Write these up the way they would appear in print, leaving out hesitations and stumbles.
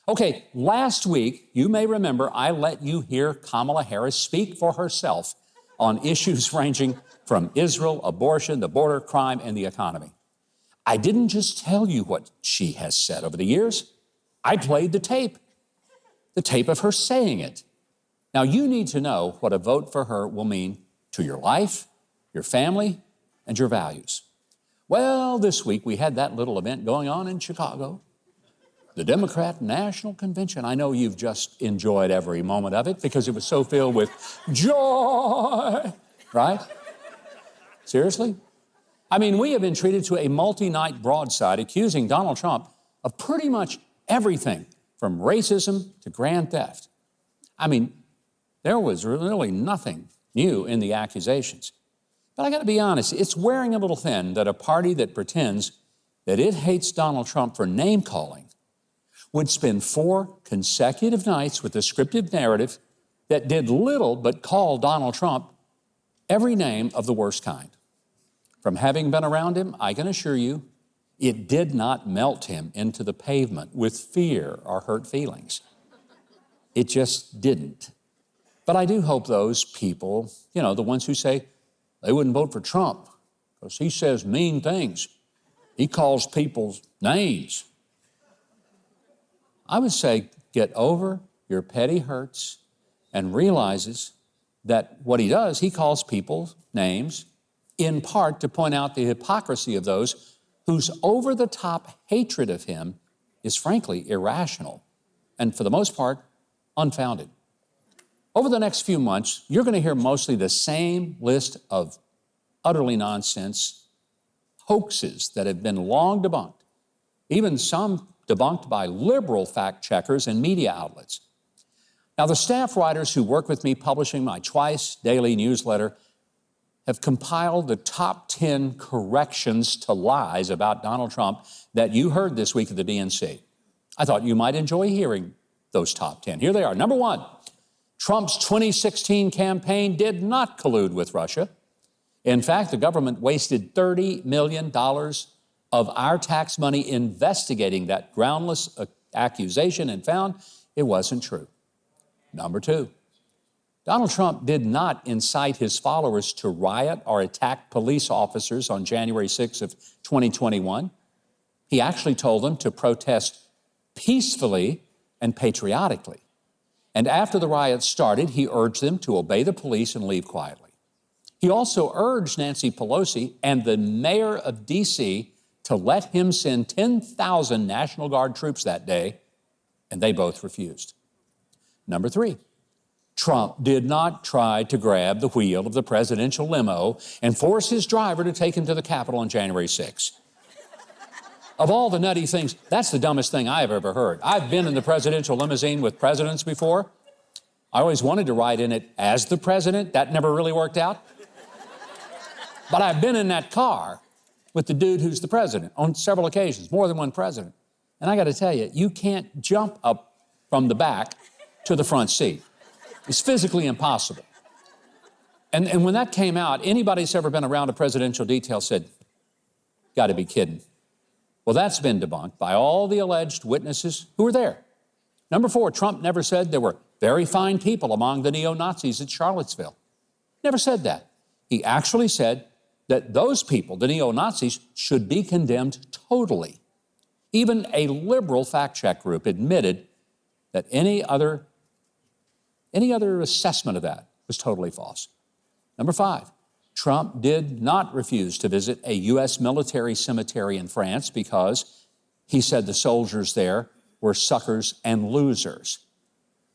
Okay, last week, you may remember, I let you hear Kamala Harris speak for herself on issues ranging from Israel, abortion, the border, crime, and the economy. I didn't just tell you what she has said over the years. I played the tape of her saying it. Now, you need to know what a vote for her will mean to your life, your family, and your values. Well, this week we had that little event going on in Chicago, the Democrat National Convention. I know you've just enjoyed every moment of it because it was so filled with joy, right? Seriously? I mean, we have been treated to a multi-night broadside accusing Donald Trump of pretty much everything from racism to grand theft. I mean, there was really nothing new in the accusations. But I got to be honest, it's wearing a little thin that a party that pretends that it hates Donald Trump for name-calling would spend 4 consecutive nights with a scripted narrative that did little but call Donald Trump every name of the worst kind. From having been around him, I can assure you, it did not melt him into the pavement with fear or hurt feelings. It just didn't. But I do hope those people, the ones who say they wouldn't vote for Trump because he says mean things. He calls people's names. I would say get over your petty hurts and realizes that what he does, he calls people names in part to point out the hypocrisy of those whose over-the-top hatred of him is frankly irrational and for the most part unfounded. Over the next few months, you're going to hear mostly the same list of utterly nonsense hoaxes that have been long debunked, even some debunked by liberal fact-checkers and media outlets. Now, the staff writers who work with me publishing my twice daily newsletter have compiled the top 10 corrections to lies about Donald Trump that you heard this week at the DNC. I thought you might enjoy hearing those top 10. Here they are. Number 1, Trump's 2016 campaign did not collude with Russia. In fact, the government wasted $30 million of our tax money investigating that groundless accusation and found it wasn't true. Number 2, Donald Trump did not incite his followers to riot or attack police officers on January 6th of 2021. He actually told them to protest peacefully and patriotically. And after the riots started, he urged them to obey the police and leave quietly. He also urged Nancy Pelosi and the mayor of D.C. to let him send 10,000 National Guard troops that day, and they both refused. Number 3, Trump did not try to grab the wheel of the presidential limo and force his driver to take him to the Capitol on January 6th. Of all the nutty things, that's the dumbest thing I've ever heard. I've been in the presidential limousine with presidents before. I always wanted to ride in it as the president. That never really worked out. But I've been in that car with the dude who's the president on several occasions, more than one president. And I got to tell you, you can't jump up from the back to the front seat. It's physically impossible. And when that came out, anybody who's ever been around a presidential detail said, got to be kidding. Well, that's been debunked by all the alleged witnesses who were there. Number 4, Trump never said there were very fine people among the neo-Nazis at Charlottesville. Never said that. He actually said that those people, the neo-Nazis, should be condemned totally. Even a liberal fact-check group admitted that any other assessment of that was totally false. Number 5, Trump did not refuse to visit a U.S. military cemetery in France because he said the soldiers there were suckers and losers.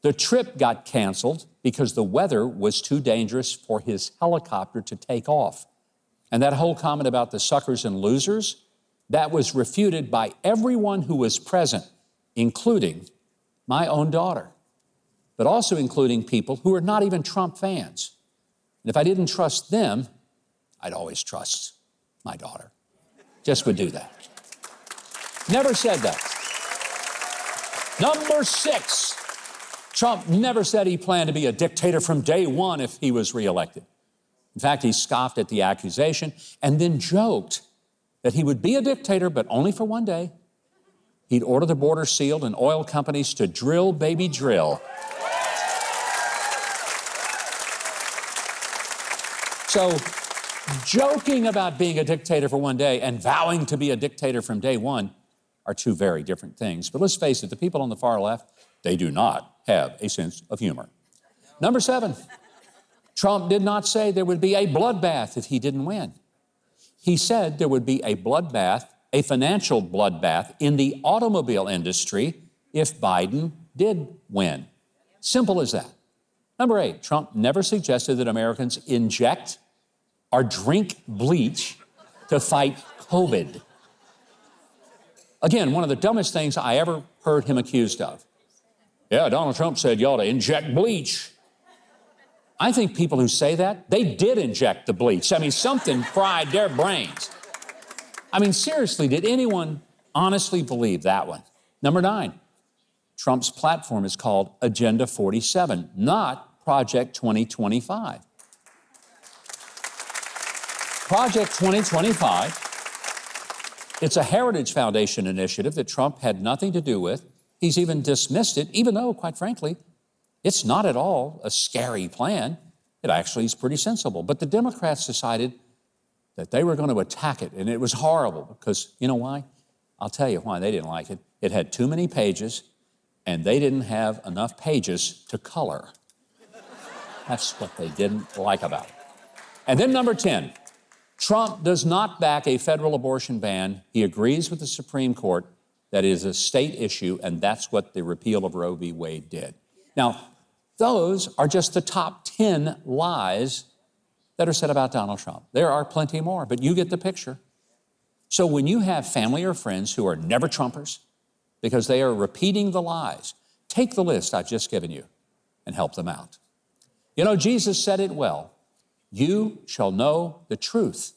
The trip got canceled because the weather was too dangerous for his helicopter to take off. And that whole comment about the suckers and losers, that was refuted by everyone who was present, including my own daughter, but also including people who are not even Trump fans. And if I didn't trust them, I'd always trust my daughter. Just would do that. Never said that. Number 6, Trump never said he planned to be a dictator from day one if he was reelected. In fact, he scoffed at the accusation and then joked that he would be a dictator, but only for one day. He'd order the border sealed and oil companies to drill, baby, drill. So, joking about being a dictator for one day and vowing to be a dictator from day one are two very different things. But let's face it, the people on the far left, they do not have a sense of humor. Number 7, Trump did not say there would be a bloodbath if he didn't win. He said there would be a bloodbath, a financial bloodbath in the automobile industry if Biden did win. Simple as that. Number 8, Trump never suggested that Americans inject or drink bleach to fight COVID. Again, one of the dumbest things I ever heard him accused of. Yeah, Donald Trump said you ought to inject bleach. I think people who say that, they did inject the bleach. I mean, something fried their brains. I mean, seriously, did anyone honestly believe that one? Number 9, Trump's platform is called Agenda 47, not Project 2025. Project 2025, it's a Heritage Foundation initiative that Trump had nothing to do with. He's even dismissed it, even though, quite frankly, it's not at all a scary plan. It actually is pretty sensible. But the Democrats decided that they were going to attack it, and it was horrible because, you know why? I'll tell you why they didn't like it. It had too many pages, and they didn't have enough pages to color. That's what they didn't like about it. And then number 10, Trump does not back a federal abortion ban. He agrees with the Supreme Court that it is a state issue, and that's what the repeal of Roe v. Wade did. Now, those are just the top 10 lies that are said about Donald Trump. There are plenty more, but you get the picture. So when you have family or friends who are never Trumpers because they are repeating the lies, take the list I've just given you and help them out. You know, Jesus said it well. You shall know the truth,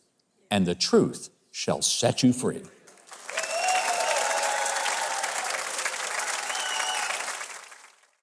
and the truth shall set you free.